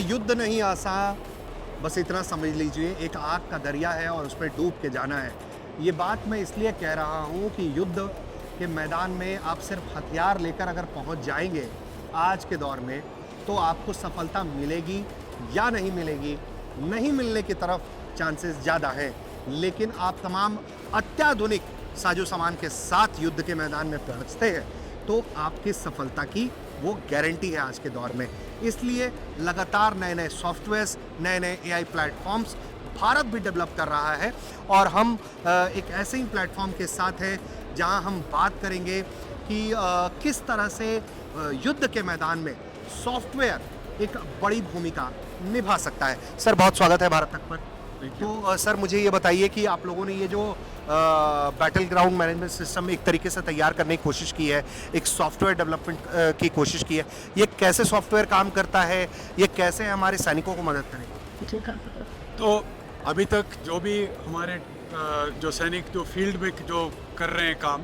युद्ध नहीं आसान, बस इतना समझ लीजिए एक आग का दरिया है और उस पर डूब के जाना है। ये बात मैं इसलिए कह रहा हूँ कि युद्ध के मैदान में आप सिर्फ हथियार लेकर अगर पहुँच जाएंगे आज के दौर में, तो आपको सफलता मिलेगी या नहीं मिलेगी, नहीं मिलने की तरफ चांसेस ज़्यादा हैं। लेकिन आप तमाम अत्याधुनिक साजो सामान के साथ युद्ध के मैदान में पहुंचते हैं तो आपकी सफलता की वो गारंटी है आज के दौर में। इसलिए लगातार नए नए सॉफ्टवेयर्स, नए नए एआई प्लेटफॉर्म्स भारत भी डेवलप कर रहा है और हम एक ऐसे ही प्लेटफॉर्म के साथ हैं जहां हम बात करेंगे कि किस तरह से युद्ध के मैदान में सॉफ्टवेयर एक बड़ी भूमिका निभा सकता है। सर, बहुत स्वागत है भारत तक पर। तो सर, मुझे ये बताइए कि आप लोगों ने ये जो बैटल ग्राउंड मैनेजमेंट सिस्टम एक तरीके से तैयार करने की कोशिश की है, एक सॉफ्टवेयर डेवलपमेंट की कोशिश की है, ये कैसे सॉफ्टवेयर काम करता है, ये कैसे हमारे सैनिकों को मदद करेगा? तो अभी तक जो भी हमारे जो सैनिक जो फील्ड में जो कर रहे हैं काम,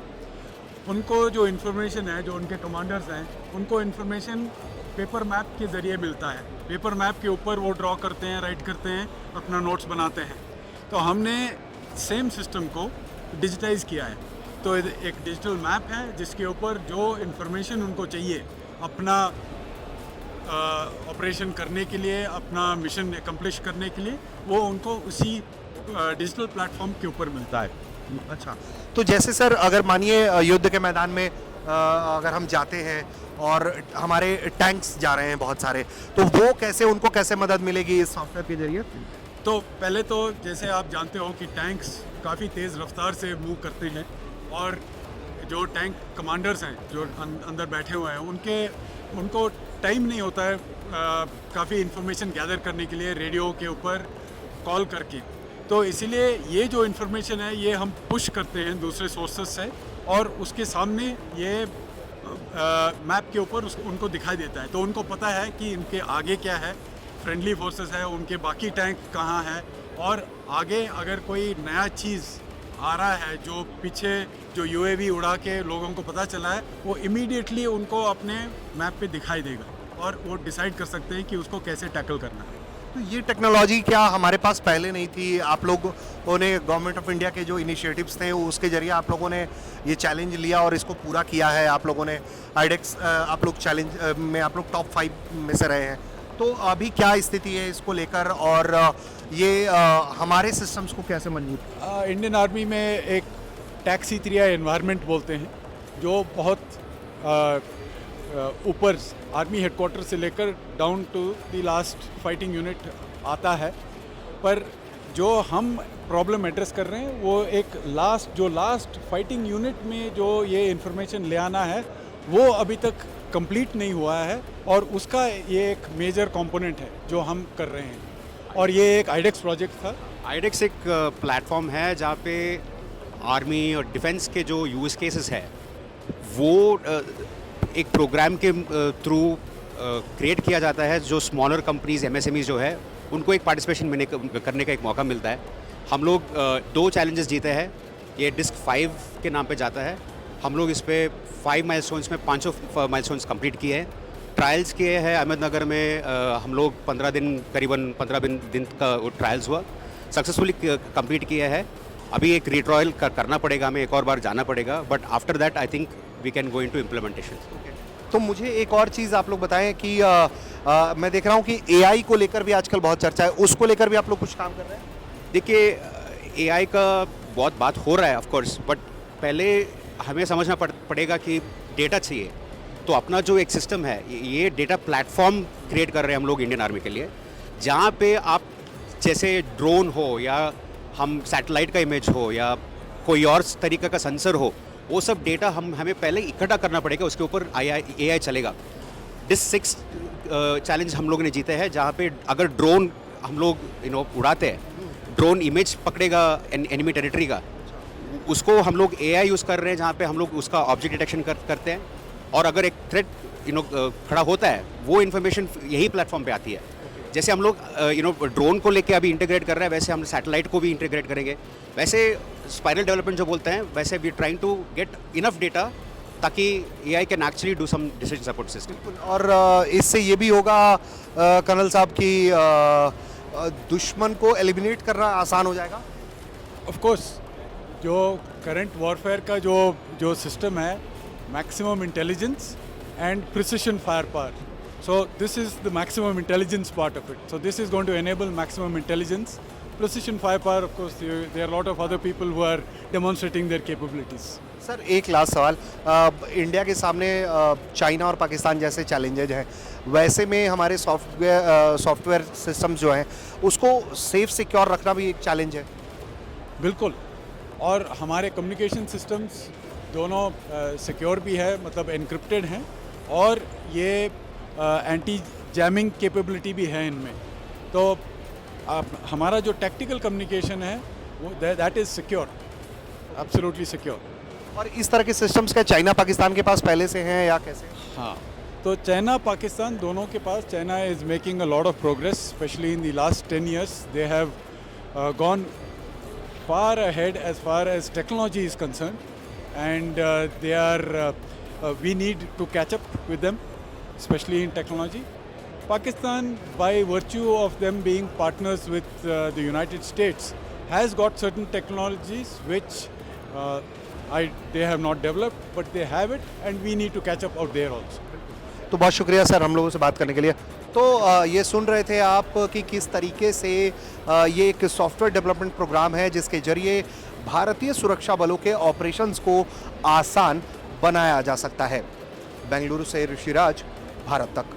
उनको जो इन्फॉर्मेशन है, जो उनके कमांडर्स हैं, उनको इन्फॉर्मेशन पेपर मैप के ज़रिए मिलता है। पेपर मैप के ऊपर वो ड्रॉ करते हैं, राइट करते हैं, अपना नोट्स बनाते हैं। तो हमने सेम सिस्टम को डिजिटाइज़ किया है। तो एक डिजिटल मैप है जिसके ऊपर जो इन्फॉर्मेशन उनको चाहिए अपना ऑपरेशन करने के लिए, अपना मिशन एकम्प्लिश करने के लिए, वो उनको उसी डिजिटल प्लेटफॉर्म के ऊपर मिलता है। अच्छा, तो जैसे सर, अगर मानिए युद्ध के मैदान में अगर हम जाते हैं और हमारे टैंक्स जा रहे हैं बहुत सारे, तो वो कैसे, उनको कैसे मदद मिलेगी इस सॉफ्टवेयर के जरिए? तो पहले तो जैसे आप जानते हो कि टैंक्स काफ़ी तेज़ रफ्तार से मूव करते हैं और जो टैंक कमांडर्स हैं जो अंदर बैठे हुए हैं, उनको टाइम नहीं होता है काफ़ी इन्फॉर्मेशन गैदर करने के लिए रेडियो के ऊपर कॉल करके। तो इसीलिए ये जो इन्फॉर्मेशन है ये हम पुश करते हैं दूसरे सोर्सेस से और उसके सामने ये मैप के ऊपर उनको दिखाई देता है। तो उनको पता है कि इनके आगे क्या है, फ्रेंडली फोर्सेस है, उनके बाकी टैंक कहाँ है, और आगे अगर कोई नया चीज़ आ रहा है जो पीछे जो यूएवी उड़ा के लोगों को पता चला है, वो इमीडिएटली उनको अपने मैप पे दिखाई देगा और वो डिसाइड कर सकते हैं कि उसको कैसे टैकल करना है। तो ये टेक्नोलॉजी क्या हमारे पास पहले नहीं थी? आप लोगों ने, गवर्नमेंट ऑफ इंडिया के जो इनिशिएटिव्स थे उसके जरिए आप लोगों ने ये चैलेंज लिया और इसको पूरा किया है। आप लोगों ने आईडेक्स, आप लोग चैलेंज में आप लोग टॉप 5 में से रहे हैं। तो अभी क्या स्थिति है इसको लेकर और ये हमारे सिस्टम्स को कैसे मजबूत? इंडियन आर्मी में एक टैक्सी 3 एनवायरनमेंट बोलते हैं जो बहुत ऊपर आर्मी हेडक्वार्टर से लेकर down to the last fighting unit आता है। पर जो हम प्रॉब्लम एड्रेस कर रहे हैं वो एक लास्ट फाइटिंग यूनिट में जो ये इन्फॉर्मेशन ले आना है वो अभी तक कंप्लीट नहीं हुआ है और उसका ये एक मेजर कंपोनेंट है जो हम कर रहे हैं और ये एक आईडेक्स प्रोजेक्ट था। आईडेक्स एक प्लेटफॉर्म है जहाँ पे आर्मी और डिफेंस के जो यूज़ केसेस है वो एक प्रोग्राम के थ्रू क्रिएट किया जाता है। जो स्मॉलर कंपनीज, एमएसएमई जो है, उनको एक पार्टिसिपेशन करने का एक मौका मिलता है। हम लोग 2 चैलेंजेस जीते हैं। ये डिस्क 5 के नाम पे जाता है। हम लोग इस पर 5 माइलस्टोन्स में 5 माइलस्टोन्स कंप्लीट किए हैं। ट्रायल्स किए हैं अहमदनगर में। हम लोग 15 दिन, करीबन 15 दिन का ट्रायल्स हुआ, सक्सेसफुली कंप्लीट किया है। अभी एक रीट्रायल करना पड़ेगा, हमें एक और बार जाना पड़ेगा, but after that I think we can go into implementation. तो मुझे एक और चीज़ आप लोग बताएं कि मैं देख रहा हूँ कि एआई को लेकर भी आजकल बहुत चर्चा है, उसको लेकर भी आप लोग कुछ काम कर रहे हैं? देखिए, एआई का बहुत बात हो रहा है ऑफ कोर्स, बट पहले हमें समझना पड़ेगा कि डेटा चाहिए। तो अपना जो एक सिस्टम है, ये डेटा प्लेटफॉर्म क्रिएट कर रहे हैं हम लोग इंडियन आर्मी के लिए, जहाँ पे आप जैसे ड्रोन हो या हम सैटेलाइट का इमेज हो या कोई और तरीके का सेंसर हो, वो सब डेटा हमें पहले इकट्ठा करना पड़ेगा, उसके ऊपर एआई चलेगा। डिस्क 6 चैलेंज हम लोग ने जीते हैं, जहाँ पे अगर ड्रोन हम लोग उड़ाते हैं, ड्रोन इमेज पकड़ेगा एनिमी टेरिटरी का, उसको हम लोग एआई यूज़ कर रहे हैं, जहाँ पे हम लोग उसका ऑब्जेक्ट डिटेक्शन करते हैं और अगर एक थ्रेट खड़ा होता है, वो इन्फॉर्मेशन यही प्लेटफॉर्म पे आती है। जैसे हम लोग ड्रोन को लेके अभी इंटीग्रेट कर रहे हैं, वैसे हम सैटेलाइट को भी इंटीग्रेट करेंगे। वैसे स्पाइरल डेवलपमेंट जो बोलते हैं, वैसे we trying to get enough data ताकि AI can actually do some decision support system. और इससे ये भी होगा कर्नल साहब कि दुश्मन को एलिमिनेट करना आसान हो जाएगा। ऑफ कोर्स जो करंट वॉरफेयर का जो सिस्टम है, maximum intelligence and precision fire power, so this is the maximum intelligence part of it. So this is going to enable maximum intelligence, precision firepower. Of course, there are a lot of other people who are demonstrating their capabilities. Sir एक last सवाल, India के सामने China और पाकिस्तान जैसे challenges हैं, वैसे में हमारे सॉफ्टवेयर सिस्टम्स जो हैं उसको सेफ सिक्योर रखना भी एक चैलेंज है। बिल्कुल, और हमारे कम्युनिकेशन सिस्टम्स दोनों सिक्योर भी है, मतलब एनक्रिप्टेड हैं, और ये एंटी जैमिंग कैपेबिलिटी भी है इनमें। तो हमारा जो टैक्टिकल कम्युनिकेशन है वो that is secure, absolutely secure. और इस तरह के सिस्टम्स क्या चाइना पाकिस्तान के पास पहले से हैं या कैसे? हाँ, तो चाइना पाकिस्तान दोनों के पास, China is making a lot of progress, specially in the last 10 years. They have gone far ahead as far as technology is concerned, and we need to catch up with them, especially in technology. Pakistan, by virtue of them being partners with the United States, has got certain technologies which they have not developed, but they have it, and we need to catch up out there also. तो बहुत शुक्रिया sir हम लोगों से बात करने के लिए। तो ये सुन रहे थे आप कि किस तरीके से ये एक सॉफ्टवेयर डेवलपमेंट प्रोग्राम है जिसके जरिए भारतीय सुरक्षा बलों के ऑपरेशंस को आसान बनाया जा सकता है। बेंगलुरु से ऋषिराज, भारत तक।